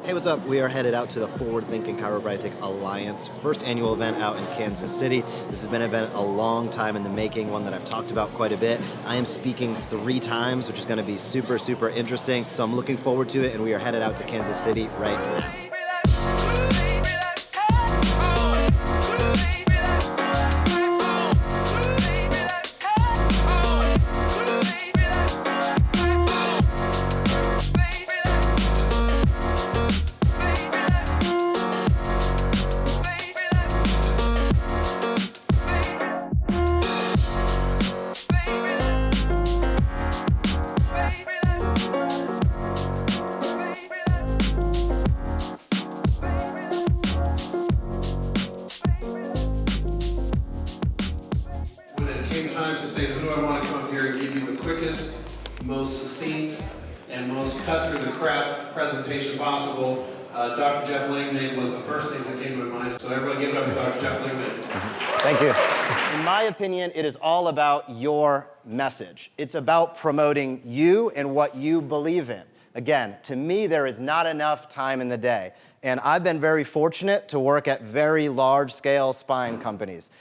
Hey, what's up? We are headed out to the Forward Thinking Chiropractic Alliance, first annual event out in Kansas City. This has been an event a long time in the making, one that I've talked about quite a bit. I am speaking 3 times, which is going to be super, super interesting. So I'm looking forward to it, and we are headed out to Kansas City right now. Time to say, who do I want to come here and give you the quickest, most succinct, and most cut through the crap presentation possible. Dr. Jeff Langmaid was the first thing that came to my mind. So everyone give it up for Dr. Jeff Langmaid. Thank you. In my opinion, it is all about your message. It's about promoting you and what you believe in. Again, to me, there is not enough time in the day. And I've been very fortunate to work at very large-scale spine companies.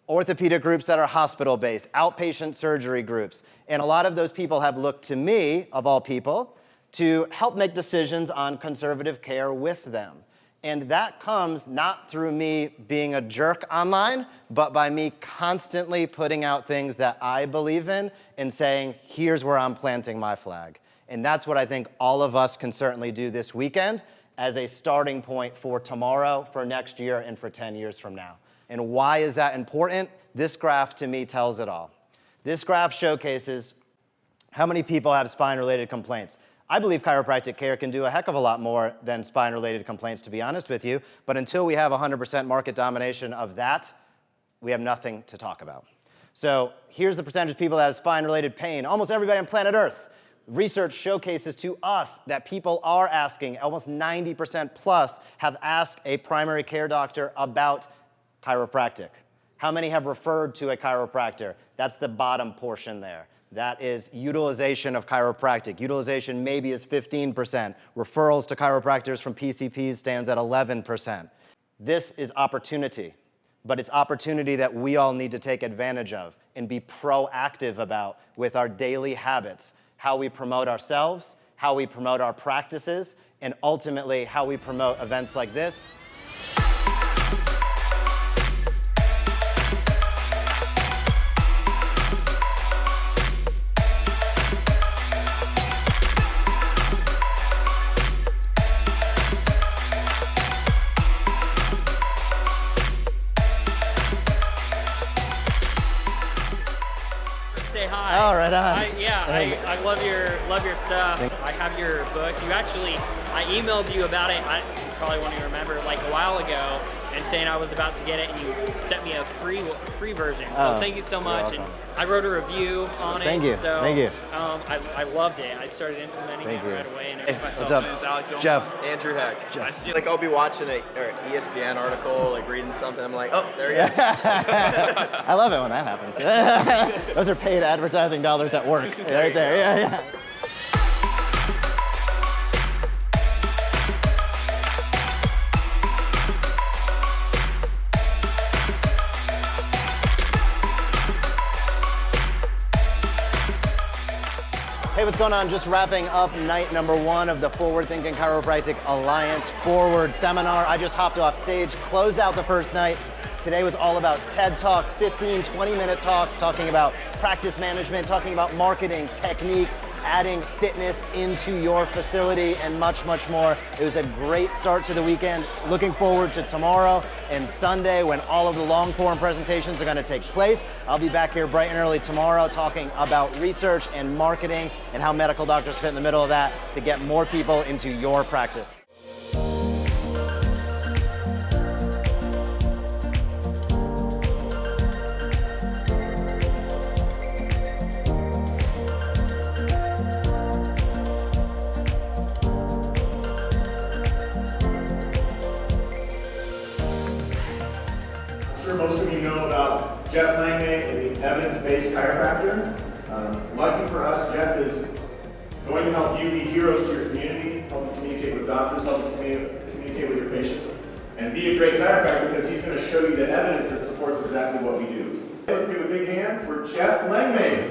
Orthopedic groups that are hospital-based, outpatient surgery groups. And a lot of those people have looked to me, of all people, to help make decisions on conservative care with them. And that comes not through me being a jerk online, but by me constantly putting out things that I believe in and saying, here's where I'm planting my flag. And that's what I think all of us can certainly do this weekend as a starting point for tomorrow, for next year, and for 10 years from now. And why is that important? This graph to me tells it all. This graph showcases how many people have spine-related complaints. I believe chiropractic care can do a heck of a lot more than spine-related complaints, to be honest with you, but until we have 100% market domination of that, we have nothing to talk about. So here's the percentage of people that have spine-related pain. Almost everybody on planet Earth. Research showcases to us that people are asking, almost 90% plus have asked a primary care doctor about chiropractic. How many have referred to a chiropractor? That's the bottom portion there. That is utilization of chiropractic. Utilization maybe is 15%. Referrals to chiropractors from PCPs stands at 11%. This is opportunity, but it's opportunity that we all need to take advantage of and be proactive about with our daily habits, how we promote ourselves, how we promote our practices, and ultimately how we promote events like this. Say hi. Oh, right on. I love your stuff. I have your book. I emailed you about it. You probably won't even remember, like a while ago, and saying I was about to get it, and you sent me a free version. So thank you so much. And I wrote a review on it. Thank you. So, Thank you. I loved it. I started implementing it right away, and it was myself. What's up? Jeff. Andrew Heck. I see, like, I'll be watching an ESPN article, like reading something. I'm like, oh, there he is. I love it when that happens. Those are paid advertising dollars at work. Right there. Yeah. Hey, what's going on? Just wrapping up night number 1 of the Forward Thinking Chiropractic Alliance Forward Seminar. I just hopped off stage, closed out the first night. Today was all about TED Talks, 15, 20-minute talks, talking about practice management, talking about marketing, technique, adding fitness into your facility, and much, much more. It was a great start to the weekend. Looking forward to tomorrow and Sunday when all of the long-form presentations are going to take place. I'll be back here bright and early tomorrow talking about research and marketing and how medical doctors fit in the middle of that to get more people into your practice. Most of you know about Jeff Langmaid, the Evidence Based Chiropractor. Lucky for us, Jeff is going to help you be heroes to your community, help you communicate with doctors, help you communicate with your patients, and be a great chiropractor because he's going to show you the evidence that supports exactly what we do. Let's give a big hand for Jeff Langmaid.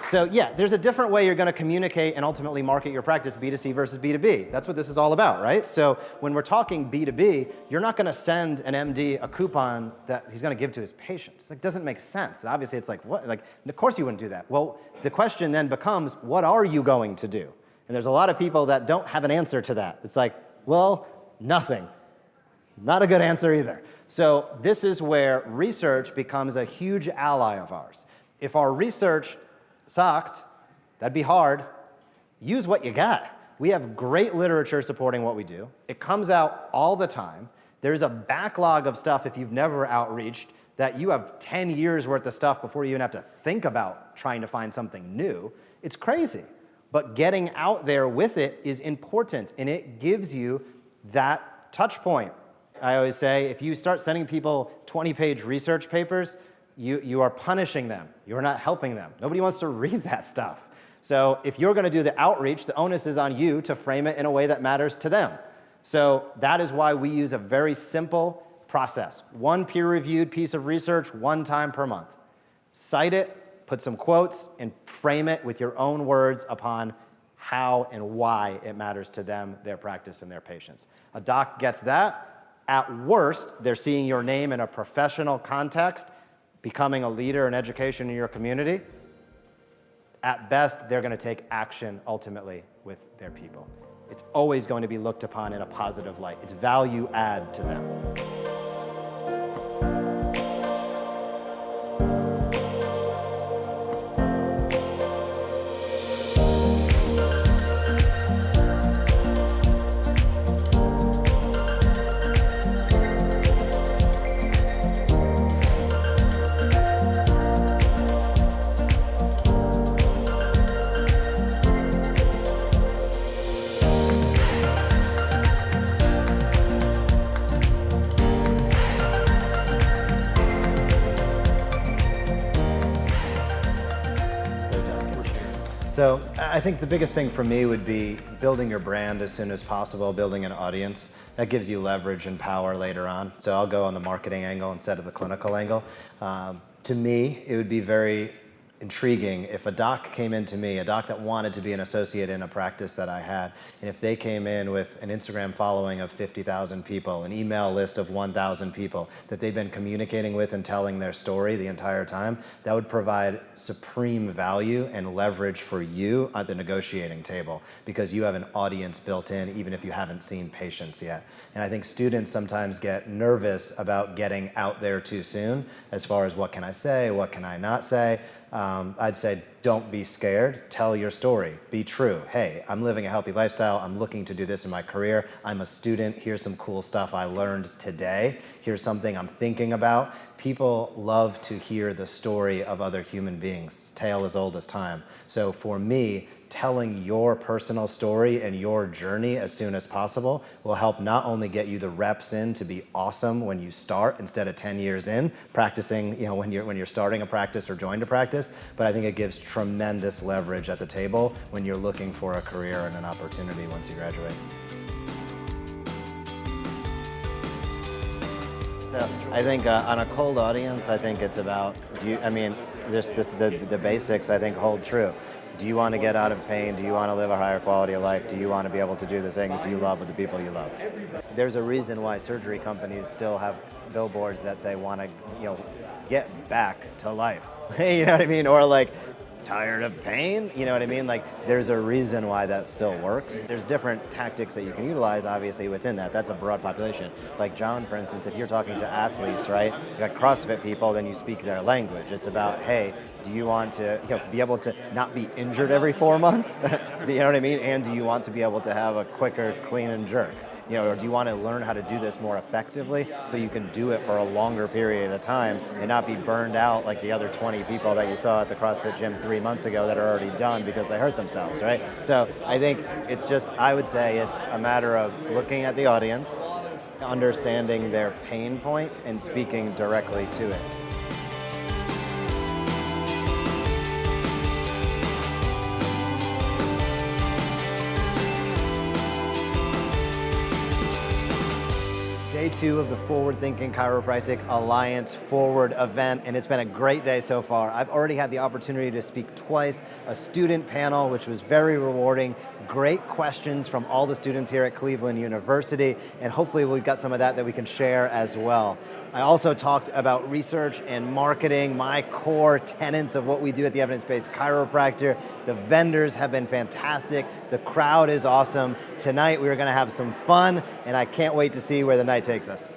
So yeah, there's a different way you're going to communicate and ultimately market your practice, B2C versus B2B. That's what this is all about, right? So when we're talking B2B, you're not going to send an MD a coupon that he's going to give to his patients. It doesn't make sense. Obviously, it's like, what? Like, of course you wouldn't do that. Well, the question then becomes, what are you going to do? And there's a lot of people that don't have an answer to that. It's like, well, nothing. Not a good answer either. So this is where research becomes a huge ally of ours. If our research sucked, that'd be hard. Use what you got. We have great literature supporting what we do. It comes out all the time. There's a backlog of stuff if you've never outreached that you have 10 years worth of stuff before you even have to think about trying to find something new. It's crazy. But getting out there with it is important, and it gives you that touch point. I always say, if you start sending people 20-page research papers, you are punishing them. You're not helping them. Nobody wants to read that stuff. So if you're going to do the outreach, the onus is on you to frame it in a way that matters to them. So that is why we use a very simple process. One peer-reviewed piece of research, one time per month. Cite it, put some quotes, and frame it with your own words upon how and why it matters to them, their practice, and their patients. A doc gets that. At worst, they're seeing your name in a professional context, becoming a leader in education in your community. At best, they're going to take action ultimately with their people. It's always going to be looked upon in a positive light. It's value add to them. So I think the biggest thing for me would be building your brand as soon as possible, building an audience. That gives you leverage and power later on. So I'll go on the marketing angle instead of the clinical angle. To me, it would be very intriguing if a doc came in to me, a doc that wanted to be an associate in a practice that I had, and if they came in with an Instagram following of 50,000 people, an email list of 1,000 people that they've been communicating with and telling their story the entire time, that would provide supreme value and leverage for you at the negotiating table because you have an audience built in even if you haven't seen patients yet. And I think students sometimes get nervous about getting out there too soon as far as what can I say, what can I not say. I'd say don't be scared, tell your story, be true. Hey, I'm living a healthy lifestyle, I'm looking to do this in my career, I'm a student, here's some cool stuff I learned today, here's something I'm thinking about. People love to hear the story of other human beings, tale as old as time. So for me, telling your personal story and your journey as soon as possible will help not only get you the reps in to be awesome when you start instead of 10 years in practicing, when you're starting a practice or joined a practice, but I think it gives tremendous leverage at the table when you're looking for a career and an opportunity once you graduate. So I think on a cold audience, I think it's about, the basics I think hold true. Do you want to get out of pain? Do you want to live a higher quality of life? Do you want to be able to do the things you love with the people you love? There's a reason why surgery companies still have billboards that say want to, get back to life. You know what I mean? Or like, tired of pain? You know what I mean? Like, there's a reason why that still works. There's different tactics that you can utilize, obviously, within that. That's a broad population. Like John, for instance, if you're talking to athletes, right? You got CrossFit people, then you speak their language. It's about, hey, do you want to be able to not be injured every 4 months? You know what I mean? And do you want to be able to have a quicker clean and jerk? Or do you want to learn how to do this more effectively so you can do it for a longer period of time and not be burned out like the other 20 people that you saw at the CrossFit gym 3 months ago that are already done because they hurt themselves, right? So I think it's just, I would say it's a matter of looking at the audience, understanding their pain point, and speaking directly to it. day 2 of the Forward Thinking Chiropractic Alliance Forward event, and it's been a great day so far. I've already had the opportunity to speak twice, a student panel, which was very rewarding, great questions from all the students here at Cleveland University, and hopefully we've got some of that we can share as well. I also talked about research and marketing, my core tenets of what we do at the Evidence Based Chiropractor. The vendors have been fantastic. The crowd is awesome. Tonight we're going to have some fun, and I can't wait to see where the night takes us.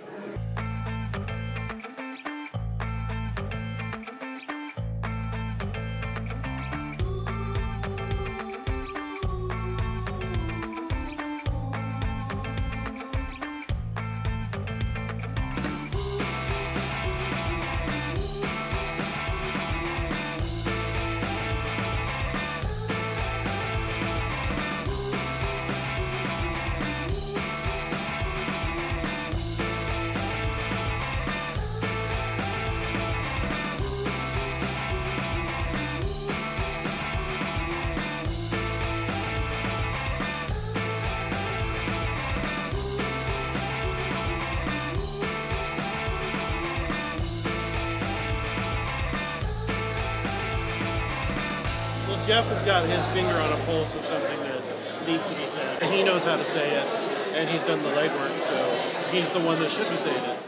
Well, Jeff has got his finger on a pulse of something that needs to be said. And he knows how to say it, and he's done the legwork, so he's the one that should be saying it.